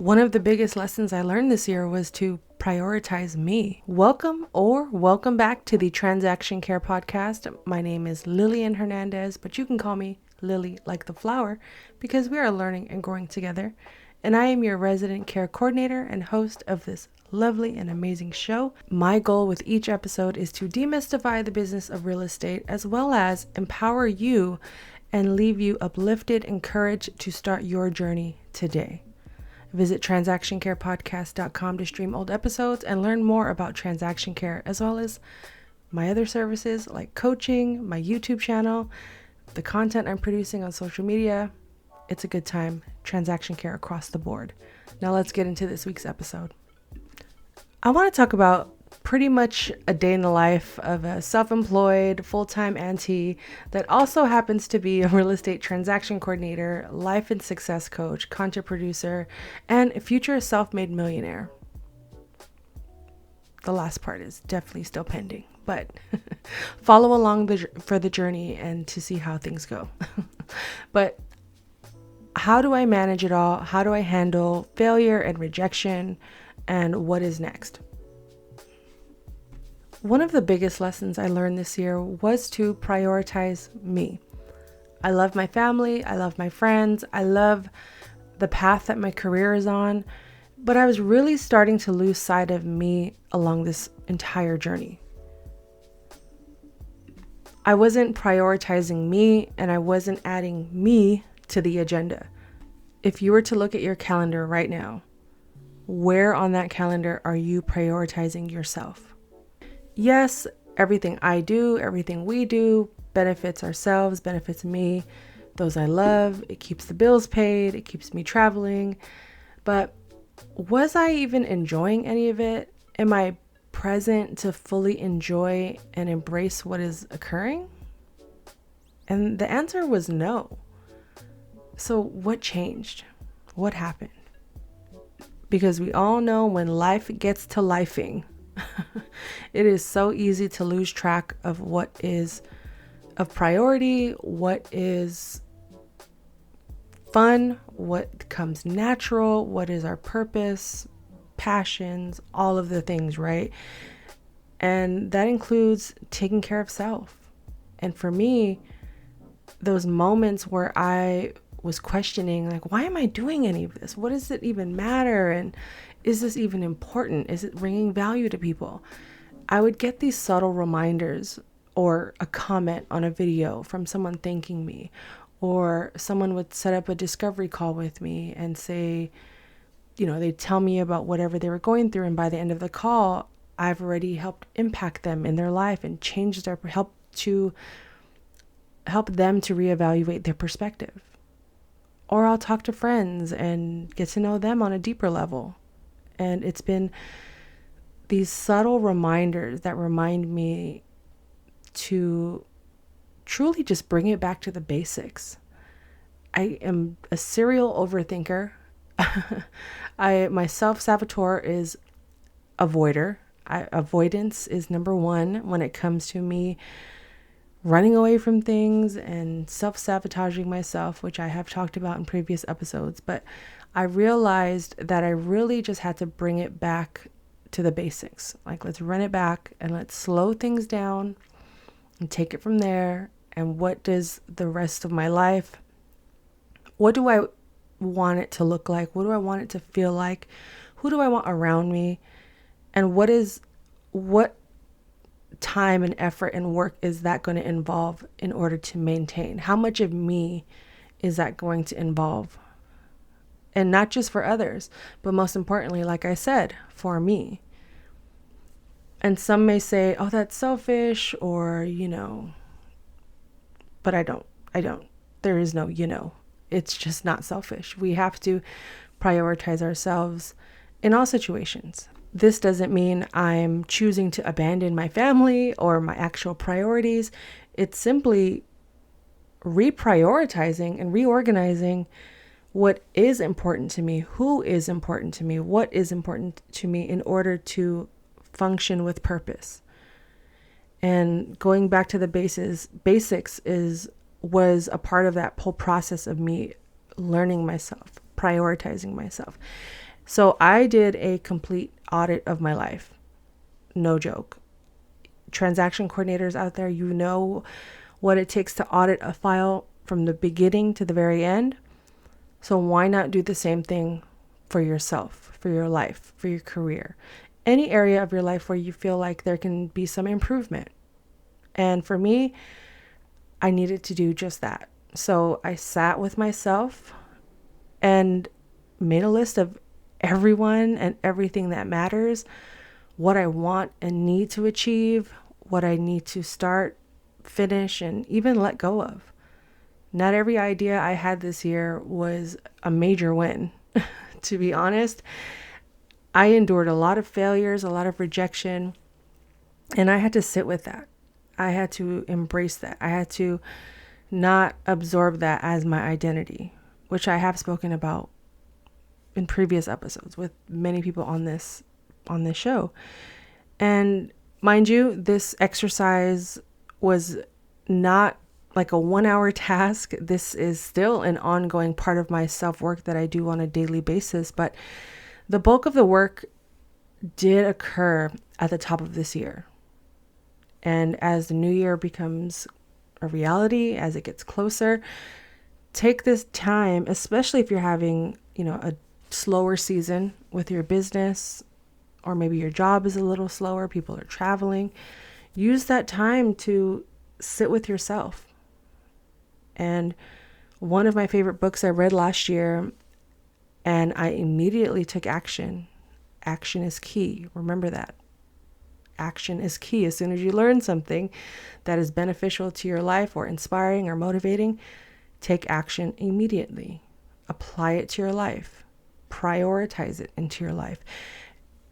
One of the biggest lessons I learned this year was to prioritize me. Welcome back to the Transaction Care Podcast. My name is Lillian Hernandez, but you can call me Lily like the flower because we are learning and growing together. And I am your resident care coordinator and host of this lovely and amazing show. My goal with each episode is to demystify the business of real estate as well as empower you and leave you uplifted, encouraged to start your journey today. Visit transactioncarepodcast.com to stream old episodes and learn more about transaction care, as well as my other services like coaching, my YouTube channel, the content I'm producing on social media. It's a good time. Transaction care across the board. Now let's get into this week's episode. I want to talk about pretty much a day in the life of a self-employed full-time auntie that also happens to be a real estate transaction coordinator, life and success coach, content producer, and a future self-made millionaire. The last part is definitely still pending, but follow along for the journey and to see how things go. But how do I manage it all? How do I handle failure and rejection? And what is next? One of the biggest lessons I learned this year was to prioritize me. I love my family. I love my friends. I love the path that my career is on. But I was really starting to lose sight of me along this entire journey. I wasn't prioritizing me and I wasn't adding me to the agenda. If you were to look at your calendar right now, where on that calendar are you prioritizing yourself? Yes, everything I do, everything we do benefits ourselves, benefits me, those I love. It keeps the bills paid. It keeps me traveling. But was I even enjoying any of it? Am I present to fully enjoy and embrace what is occurring? And the answer was no. So what changed? What happened? Because we all know when life gets to lifing, it is so easy to lose track of what is of priority, what is fun, what comes natural, what is our purpose, passions, all of the things, right? And that includes taking care of self. And for me, those moments where I was questioning, like, why am I doing any of this? What does it even matter? And is this even important? Is it bringing value to people? I would get these subtle reminders or a comment on a video from someone thanking me, or someone would set up a discovery call with me and say, they'd tell me about whatever they were going through. And by the end of the call, I've already helped impact them in their life and help them to reevaluate their perspective. Or I'll talk to friends and get to know them on a deeper level. And it's been these subtle reminders that remind me to truly just bring it back to the basics. I am a serial overthinker. My self-saboteur is avoider. Avoidance is number one when it comes to me running away from things and self-sabotaging myself, which I have talked about in previous episodes. But I realized that I really just had to bring it back to the basics. Like, let's run it back and let's slow things down and take it from there. And what does the rest of my life, what do I want it to look like? What do I want it to feel like? Who do I want around me? And what time and effort and work is that going to involve in order to maintain? How much of me is that going to involve? And not just for others, but most importantly, like I said, for me. And some may say, oh, that's selfish, or, but I don't. There is no, it's just not selfish. We have to prioritize ourselves in all situations. This doesn't mean I'm choosing to abandon my family or my actual priorities. It's simply reprioritizing and reorganizing what is important to me, who is important to me, what is important to me in order to function with purpose. And going back to the basics was a part of that whole process of me learning myself, prioritizing myself. So I did a complete audit of my life. No joke. Transaction coordinators out there, you know what it takes to audit a file from the beginning to the very end. So why not do the same thing for yourself, for your life, for your career, any area of your life where you feel like there can be some improvement. And for me, I needed to do just that. So I sat with myself and made a list of everyone and everything that matters, what I want and need to achieve, what I need to start, finish, and even let go of. Not every idea I had this year was a major win. To be honest, I endured a lot of failures, a lot of rejection, and I had to sit with that. I had to embrace that. I had to not absorb that as my identity, which I have spoken about in previous episodes with many people on this show. And mind you, this exercise was not like a 1-hour task. This is still an ongoing part of my self-work that I do on a daily basis, but the bulk of the work did occur at the top of this year. And as the new year becomes a reality, as it gets closer, take this time, especially if you're having, a slower season with your business, or maybe your job is a little slower, people are traveling. Use that time to sit with yourself. And one of my favorite books I read last year, and I immediately took action. Action is key. Remember that. Action is key. As soon as you learn something that is beneficial to your life or inspiring or motivating, take action immediately. Apply it to your life. Prioritize it into your life.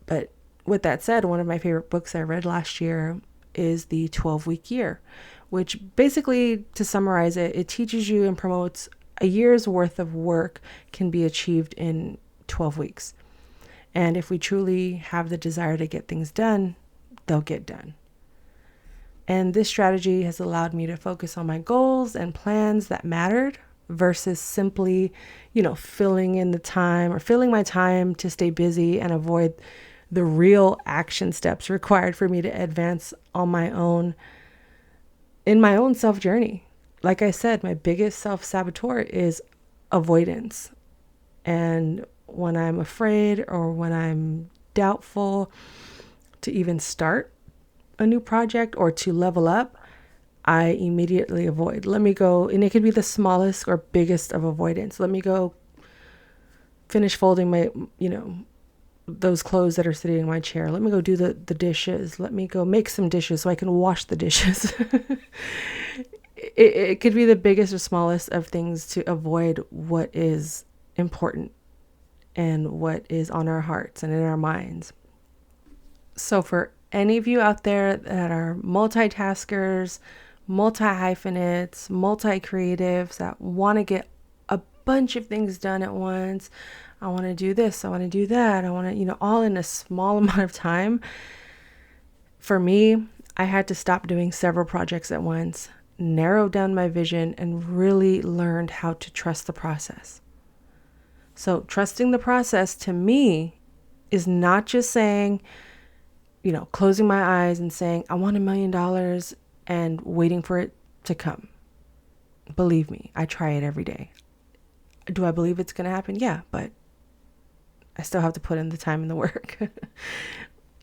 But with that said, one of my favorite books I read last year is The 12-Week Year, which basically, to summarize it, it teaches you and promotes a year's worth of work can be achieved in 12 weeks. And if we truly have the desire to get things done, they'll get done. And this strategy has allowed me to focus on my goals and plans that mattered versus simply, filling in the time or filling my time to stay busy and avoid the real action steps required for me to advance on my own, in my own self journey. Like I said, my biggest self-saboteur is avoidance. And when I'm afraid or when I'm doubtful to even start a new project or to level up, I immediately avoid. Let me go, and it could be the smallest or biggest of avoidance. Let me go finish folding my, those clothes that are sitting in my chair. Let me go do the dishes. Let me go make some dishes so I can wash the dishes. It could be the biggest or smallest of things to avoid what is important and what is on our hearts and in our minds. So for any of you out there that are multitaskers, multi-hyphenates, multi-creatives that want to get a bunch of things done at once, I want to do this, I want to do that, I want to, all in a small amount of time. For me, I had to stop doing several projects at once, narrow down my vision, and really learned how to trust the process. So trusting the process to me is not just saying, closing my eyes and saying, I want $1 million and waiting for it to come. Believe me, I try it every day. Do I believe it's going to happen? Yeah, but I still have to put in the time and the work.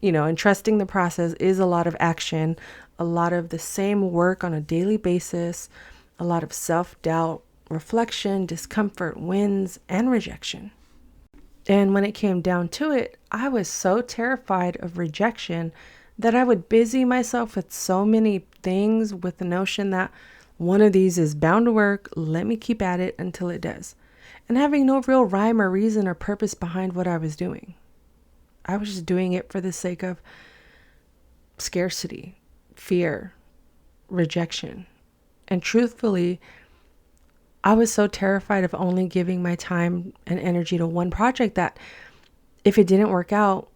And trusting the process is a lot of action, a lot of the same work on a daily basis, a lot of self-doubt, reflection, discomfort, wins, and rejection. And when it came down to it, I was so terrified of rejection that I would busy myself with so many things with the notion that one of these is bound to work. Let me keep at it until it does. And having no real rhyme or reason or purpose behind what I was doing. I was just doing it for the sake of scarcity, fear, rejection. And truthfully, I was so terrified of only giving my time and energy to one project that if it didn't work out,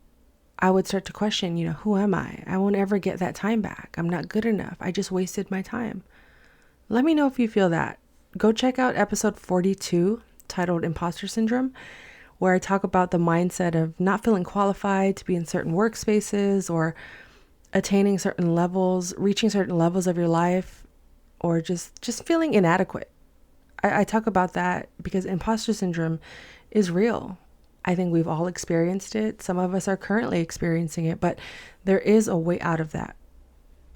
I would start to question, who am I? I won't ever get that time back. I'm not good enough. I just wasted my time. Let me know if you feel that. Go check out episode 42, titled Imposter Syndrome, where I talk about the mindset of not feeling qualified to be in certain workspaces or attaining certain levels, reaching certain levels of your life, or just feeling inadequate. I talk about that because imposter syndrome is real. I think we've all experienced it. Some of us are currently experiencing it, but there is a way out of that.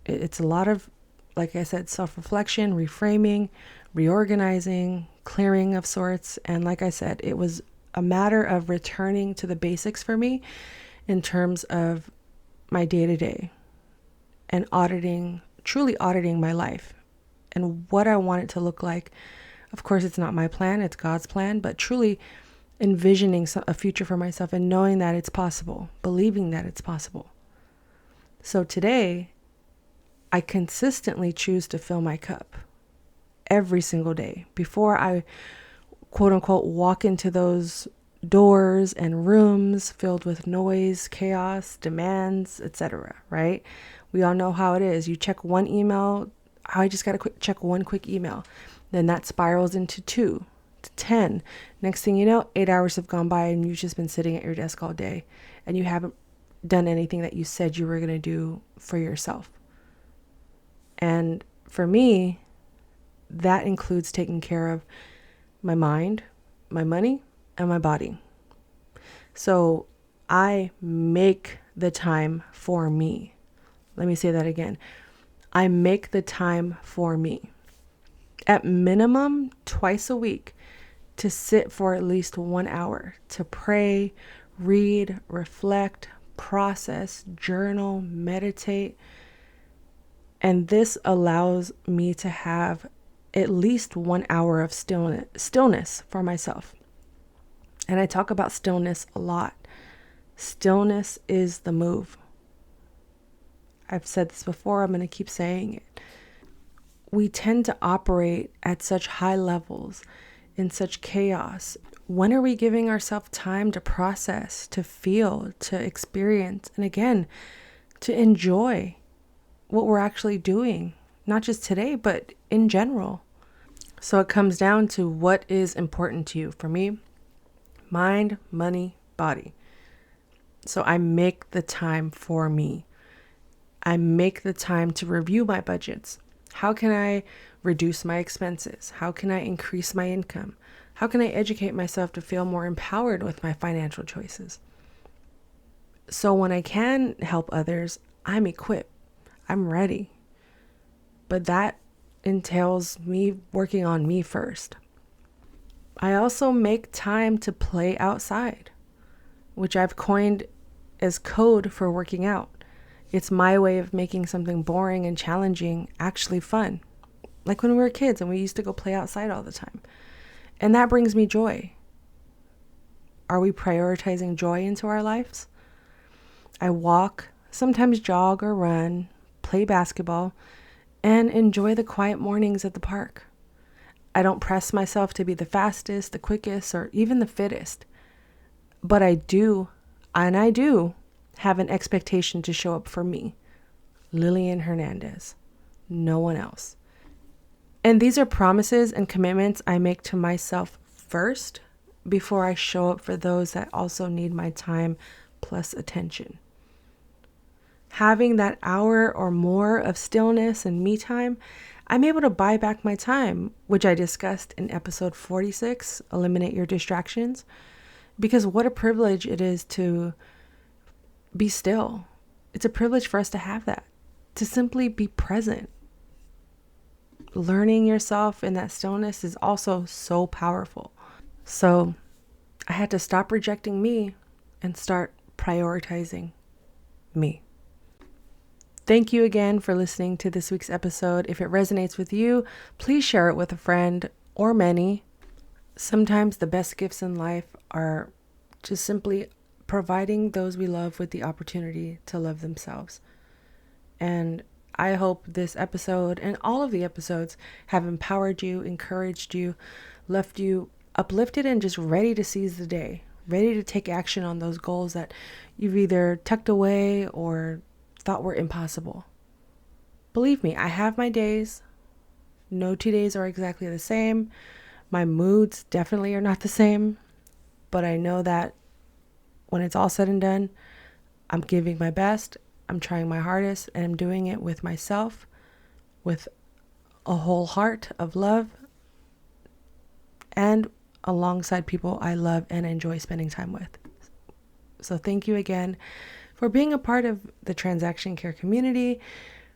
It's a lot of, like I said, self-reflection, reframing, reorganizing, clearing of sorts. And like I said, it was a matter of returning to the basics for me in terms of my day-to-day and truly auditing my life and what I want it to look like. Of course, it's not my plan, it's God's plan, but truly envisioning a future for myself and knowing that it's possible, believing that it's possible. So today, I consistently choose to fill my cup every single day before I, quote unquote, walk into those doors and rooms filled with noise, chaos, demands, etc. Right? We all know how it is. You check one email. I just got to check one quick email. Then that spirals into 2 to 10. Next thing you know, 8 hours have gone by and you've just been sitting at your desk all day and you haven't done anything that you said you were going to do for yourself. And for me, that includes taking care of my mind, my money, and my body. So I make the time for me. Let me say that again. I make the time for me. At minimum, twice a week, to sit for at least 1 hour, to pray, read, reflect, process, journal, meditate. And this allows me to have at least 1 hour of stillness for myself. And I talk about stillness a lot. Stillness is the move. I've said this before, I'm going to keep saying it. We tend to operate at such high levels, in such chaos. When are we giving ourselves time to process, to feel, to experience, and again, to enjoy what we're actually doing, not just today, but in general? So it comes down to what is important to you. For me, mind, money, body. So I make the time for me. I make the time to review my budgets. How can I reduce my expenses? How can I increase my income? How can I educate myself to feel more empowered with my financial choices? So when I can help others, I'm equipped. I'm ready. But that entails me working on me first. I also make time to play outside, which I've coined as code for working out. It's my way of making something boring and challenging actually fun. Like when we were kids and we used to go play outside all the time. And that brings me joy. Are we prioritizing joy into our lives? I walk, sometimes jog or run, play basketball, and enjoy the quiet mornings at the park. I don't press myself to be the fastest, the quickest, or even the fittest. But I do have an expectation to show up for me, Lillian Hernandez, no one else. And these are promises and commitments I make to myself first before I show up for those that also need my time plus attention. Having that hour or more of stillness and me time, I'm able to buy back my time, which I discussed in episode 46, Eliminate Your Distractions, because what a privilege it is to be still. It's a privilege for us to have that, to simply be present. Learning yourself in that stillness is also so powerful. So I had to stop rejecting me and start prioritizing me. Thank you again for listening to this week's episode. If it resonates with you, please share it with a friend or many. Sometimes the best gifts in life are just simply providing those we love with the opportunity to love themselves. And I hope this episode and all of the episodes have empowered you, encouraged you, left you uplifted and just ready to seize the day, ready to take action on those goals that you've either tucked away or thought were impossible. Believe me, I have my days. No 2 days are exactly the same. My moods definitely are not the same. but I know that when it's all said and done, I'm giving my best, I'm trying my hardest, and I'm doing it with myself, with a whole heart of love, and alongside people I love and enjoy spending time with. So thank you again for being a part of the Transaction Care community,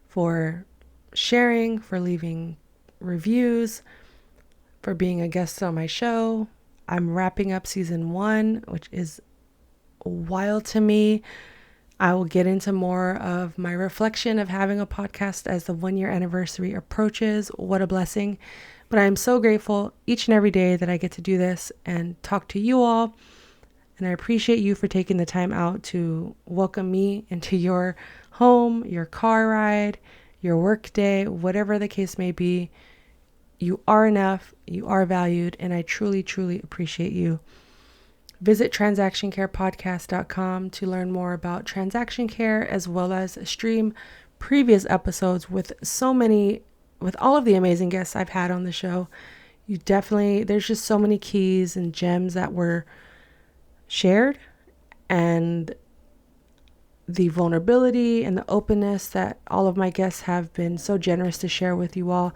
for sharing, for leaving reviews, for being a guest on my show. I'm wrapping up season 1, which is wild to me. I will get into more of my reflection of having a podcast as the 1-year anniversary approaches. What a blessing. But I am so grateful each and every day that I get to do this and talk to you all. And I appreciate you for taking the time out to welcome me into your home, your car ride, your work day, whatever the case may be. You are enough, you are valued, and I truly, truly appreciate you. Visit transactioncarepodcast.com to learn more about transaction care, as well as stream previous episodes with all of the amazing guests I've had on the show. There's just so many keys and gems that were shared, and the vulnerability and the openness that all of my guests have been so generous to share with you all.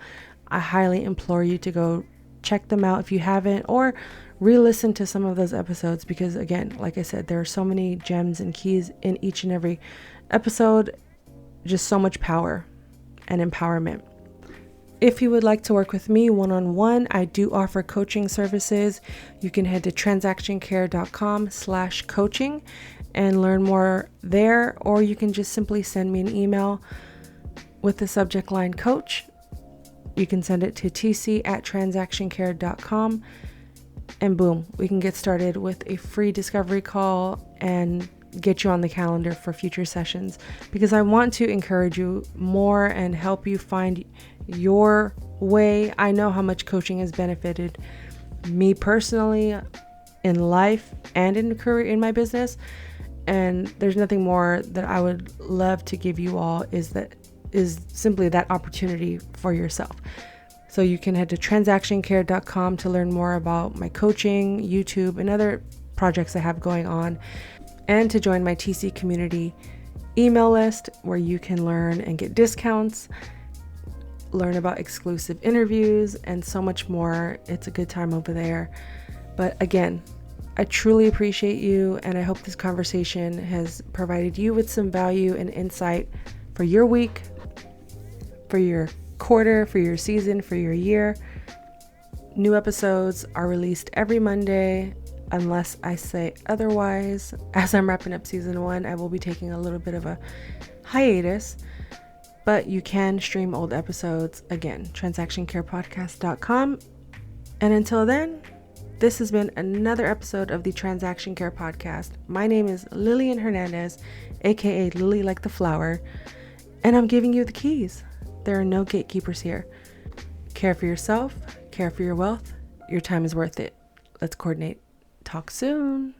I highly implore you to go check them out if you haven't, or re-listen to some of those episodes, because again, like I said, there are so many gems and keys in each and every episode, just so much power and empowerment. If you would like to work with me one-on-one, I do offer coaching services. You can head to transactioncare.com/coaching and learn more there, or you can just simply send me an email with the subject line coach. You can send it to tc@transactioncare.com, and boom, we can get started with a free discovery call and get you on the calendar for future sessions, because I want to encourage you more and help you find your way. I know how much coaching has benefited me personally in life and in career in my business, and there's nothing more that I would love to give you all is simply that opportunity for yourself. So you can head to transactioncare.com to learn more about my coaching, YouTube, and other projects I have going on, and to join my TC community email list, where you can learn and get discounts, learn about exclusive interviews, and so much more. It's a good time over there. But again, I truly appreciate you, and I hope this conversation has provided you with some value and insight for your week, for your quarter, for your season, for your year. New episodes are released every Monday, unless I say otherwise. As I'm wrapping up season 1, I will be taking a little bit of a hiatus, but you can stream old episodes. Again, transactioncarepodcast.com. And until then, this has been another episode of the Transaction Care Podcast. My name is Lillian Hernandez, aka Lily like the flower, and I'm giving you the keys. There are no gatekeepers here. Care for yourself, care for your wealth. Your time is worth it. Let's coordinate. Talk soon.